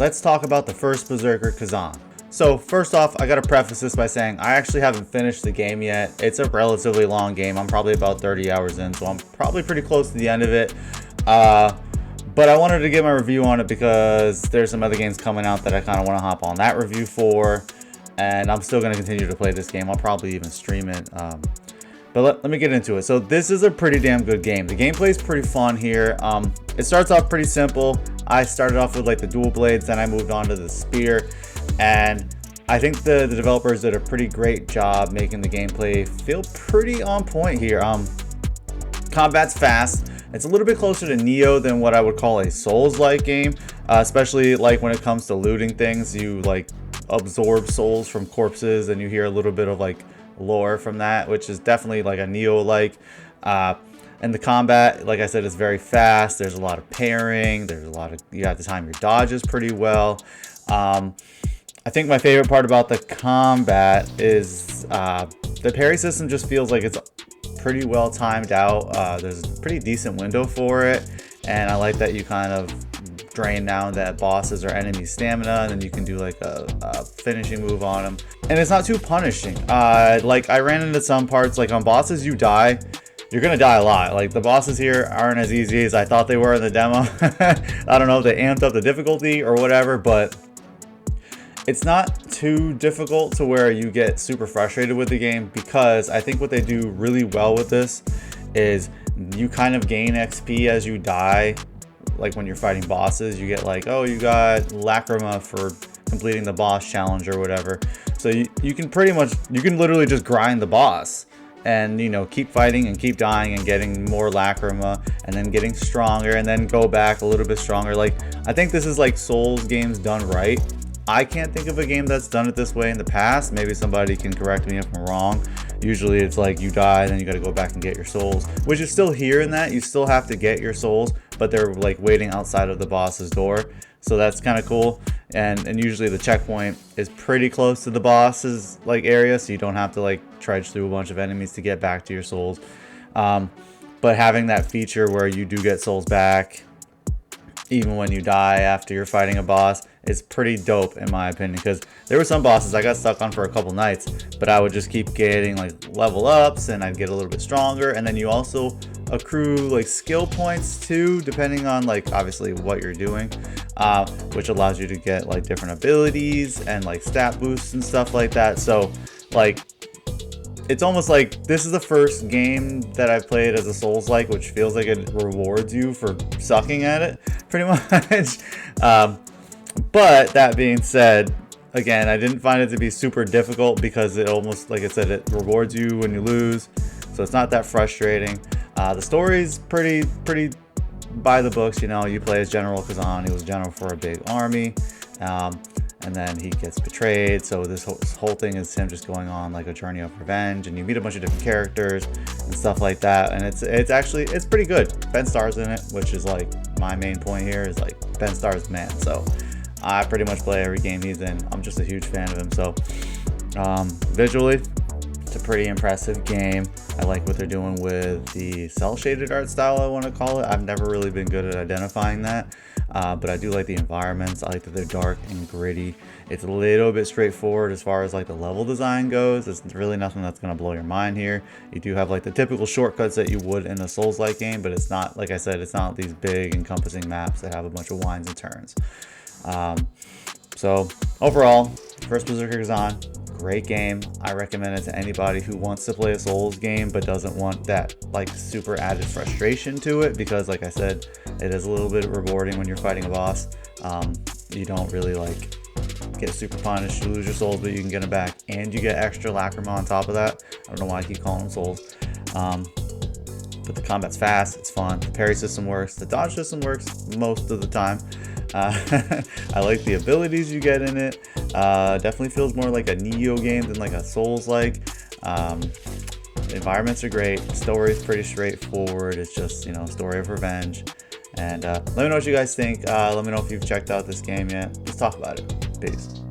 let's talk about the First Berserker Khazan. So first off, I gotta preface this by saying I actually haven't finished the game yet. It's a relatively long game. I'm probably about 30 hours in, so I'm probably pretty close to the end of it. But I wanted to get my review on it because there's some other games coming out that I kind of want to hop on that review for. And I'm still going to continue to play this game. I'll probably even stream it. But let me get into it. So this is a pretty damn good game. The gameplay is pretty fun here. It starts off pretty simple. I started off with like the dual blades, then I moved on to the spear. And I think the developers did a pretty great job making the gameplay feel pretty on point here. Combat's fast. It's a little bit closer to Neo than what I would call a Souls-like game, especially like when it comes to looting things. You like absorb souls from corpses, and you hear a little bit of like lore from that, which is definitely like a Neo-like. And the combat, like I said, is very fast. There's a lot of parrying. There's a lot of, you have to time your dodges pretty well. I think my favorite part about the combat is the parry system just feels like it's pretty well timed out. There's a pretty decent window for it, and I like that you kind of drain down that bosses or enemy stamina, and then you can do like a finishing move on them, and it's not too punishing. Like I ran into some parts, like on bosses you die, you're gonna die a lot. Like the bosses here aren't as easy as I thought they were in the demo. I don't know if they amped up the difficulty or whatever, but it's not too difficult to where you get super frustrated with the game, because I think what they do really well with this is you kind of gain XP as you die. Like when you're fighting bosses, you get like, oh, you got Lacrima for completing the boss challenge or whatever. So you can pretty much, you can literally just grind the boss and, you know, keep fighting and keep dying and getting more Lacrima and then getting stronger and then go back a little bit stronger. Like, I think this is like Souls games done right. I can't think of a game that's done it this way in the past. Maybe somebody can correct me if I'm wrong. Usually it's like you die, then you got to go back and get your souls, which is still here in that you still have to get your souls, but they're like waiting outside of the boss's door. So that's kind of cool. And usually the checkpoint is pretty close to the boss's like area, so you don't have to like trudge through a bunch of enemies to get back to your souls. But having that feature where you do get souls back even when you die after you're fighting a boss, it's pretty dope in my opinion, because there were some bosses I got stuck on for a couple nights, but I would just keep getting like level ups and I'd get a little bit stronger. And then you also accrue like skill points too, depending on like obviously what you're doing, which allows you to get like different abilities and like stat boosts and stuff like that. So like it's almost like this is the first game that I've played as a Souls-like, which feels like it rewards you for sucking at it, pretty much. But that being said, again, I didn't find it to be super difficult because it almost, like I said, it rewards you when you lose, so it's not that frustrating. The story's pretty by the books. You know, you play as General Khazan. He was general for a big army. And then he gets betrayed, so this whole thing is him just going on like a journey of revenge, and you meet a bunch of different characters and stuff like that, and it's pretty good. Ben Starr's in it, which is like my main point here, is like Ben Starr's the man, so I pretty much play every game he's in. I'm just a huge fan of him. So visually, it's a pretty impressive game. I like what they're doing with the cell shaded art style, I want to call it. I've never really been good at identifying that. But I do like the environments. I like that they're dark and gritty. It's a little bit straightforward as far as like the level design goes. It's really nothing that's going to blow your mind here. You do have like the typical shortcuts that you would in a Souls-like game, but it's not, like I said, it's not these big encompassing maps that have a bunch of winds and turns. So overall, First Berserker Khazan, great game. I recommend it to anybody who wants to play a Souls game but doesn't want that like super added frustration to it, because like I said, it is a little bit rewarding when you're fighting a boss. You don't really like get super punished, you lose your souls, but you can get them back, and you get extra Lacrima on top of that. I don't know why I keep calling them souls. But the combat's fast, it's fun, the parry system works, the dodge system works most of the time. I like the abilities you get in it. Definitely feels more like a Neo game than like a Souls-like. The environments are great. The story's pretty straightforward. It's just, you know, story of revenge. And let me know what you guys think. Let me know if you've checked out this game yet. Let's talk about it. Peace.